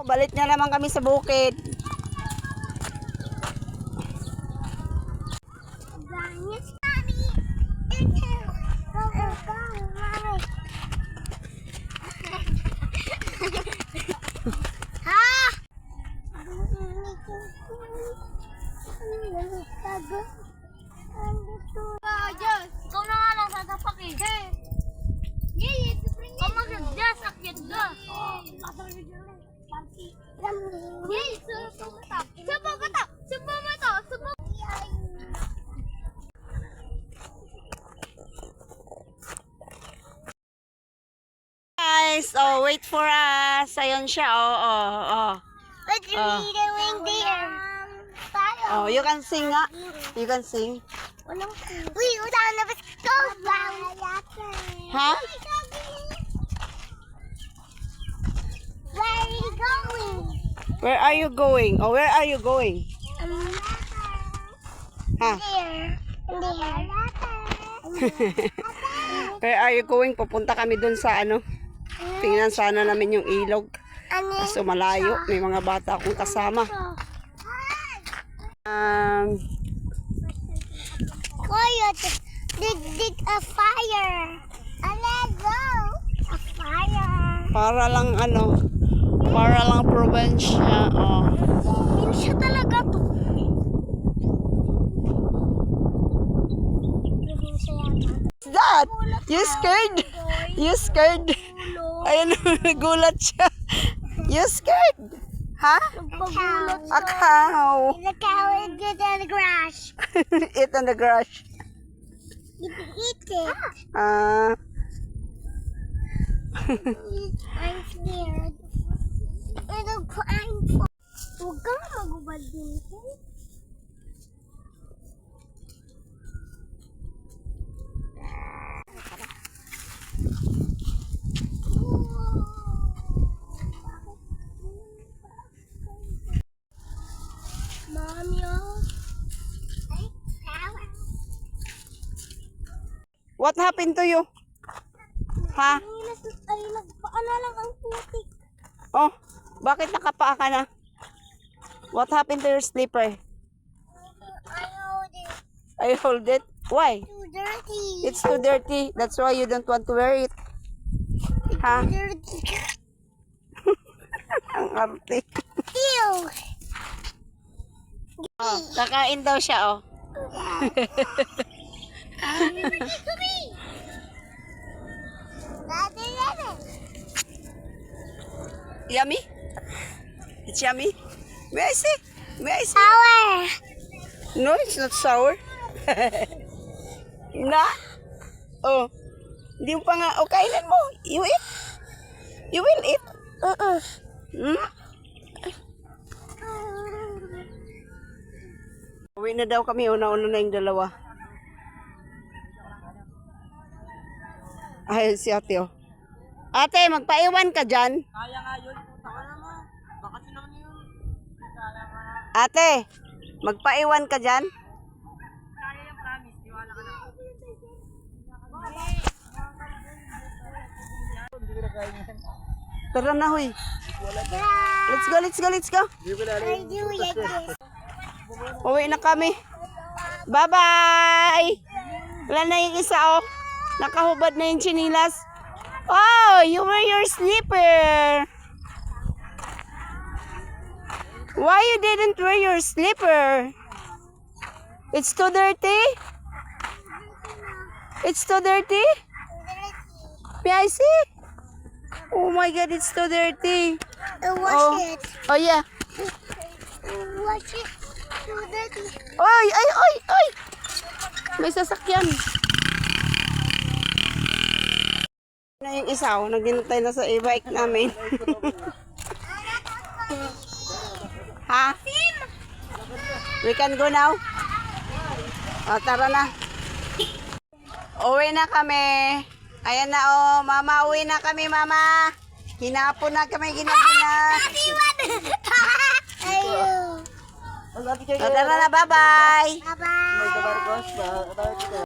Balik na naman kami sa bukid. Ikaw na nga lang satapak eh. Kau mag-adjust, akyat ka. Subo mo to! Subo mo to! Subo! Guys, oh, wait for us. Ayun siya, oh. What are we doing there? Oh, you can sing nga. You can sing. Uy, udahan na ba? Go! Ha? Where are you going? Where are you going? Oh, where are you going? Ha? There. Where are you going? Pupunta kami dun sa ano. Tingnan sana namin yung ilog. Kaso malayo. May mga bata akong kasama. Quiet. Dig a fire. Let's go. A fire. Para lang ano. Para lang probinsya. Oh. Siya talaga to. What's that? You scared? You scared? Ayun, nagulat siya. You scared? Ha? A cow. The cow is good in the grass. Eat on the grass. You can eat it. I'm scared. It'll climb for. Huwag kang magubad din. Mommy, What happened to you? Ha? ay, nagpaano lang ang putik. Oh, bakit nakapaa ka na? What happened to your slipper? I hold it. I hold it. Why? Too dirty. It's too dirty. That's why you don't want to wear it. Ha? Dirty. Ang arte. Ew. Oh, kakain daw siya, oh. Yummy? It's yummy? May I see? May I see? Sour. No, it's not sour. Na? Oh. Hindi mo pa nga. Oh, kainin mo. You eat? You will eat? Hmm? Uwi na daw kami. Una-una na yung dalawa. Ayun si ate, oh. Ate, magpaiwan ka dyan. Kaya nga yun. Taka na mo. Bakasyon naman yun. Kaya nga. Ate, magpaiwan ka dyan. Kaya yung promise. Tiwala ka na. Tara na, huy. Let's go, let's go, let's go. I do like this. Uwi na kami. Bye-bye! Wala na yung isa, oh. Nakahubad na yung chinilas. Oh, you wear your slipper. Why you didn't wear your slipper? It's too dirty? It's too dirty? May I see? Oh my God, it's too dirty. Wash it. Oh yeah. Wash it. Too dirty. Oy, ay, oy, oy! May sasakyan. Na yung isa, oh, naghintay na sa e-bike namin. Ha? We can go now? O, tara na. Uwi na kami. Ayan na, oh. Mama, uwi na kami, mama. Hinapon na kami, ginabi na. Ayun. O, tara na, bye-bye. Bye-bye.